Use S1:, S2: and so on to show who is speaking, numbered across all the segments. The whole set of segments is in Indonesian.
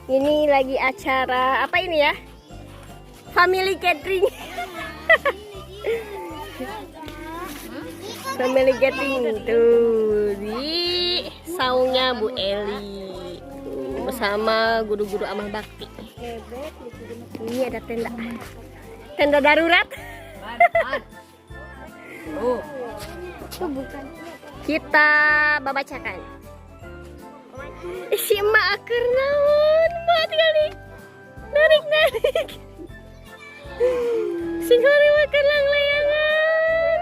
S1: Ini lagi acara apa ini ya? Family gathering. Family gathering tuh di saungnya Bu Eli bersama guru-guru amal bakti. Ini ada tenda darurat. Kita babacakan. Si emak aker naon buat kali narik sing hari makan layangan.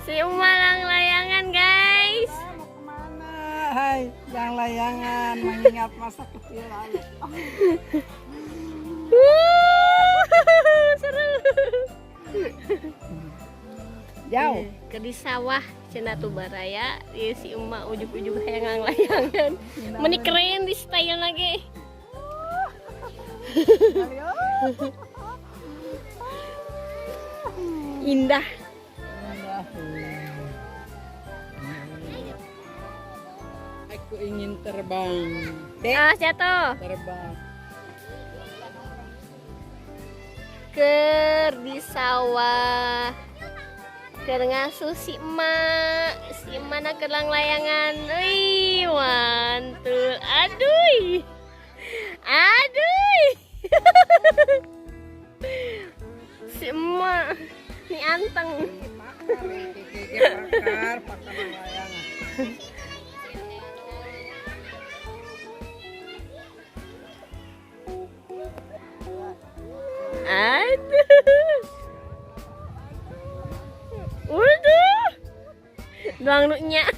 S1: Si emak layangan guys.
S2: Mau kemana? Hai, yang layangan mengingat masa kecil lalu.
S1: Seru.
S2: Jauh.
S1: Ke di sawah cenah Tubaraya si emak ujuk-ujuk hayang layangan. Meni keren di style lagi. Indah.
S2: Aku ingin terbang.
S1: Jatuh.
S2: Terbang.
S1: Ker di sawah. Ker ngasuh si emak nak kelang layangan. Wih, mantul. Aduh. Si emak ni anteng.
S2: Pakar layangan.
S1: Aduh. Udah. Doang nuknya.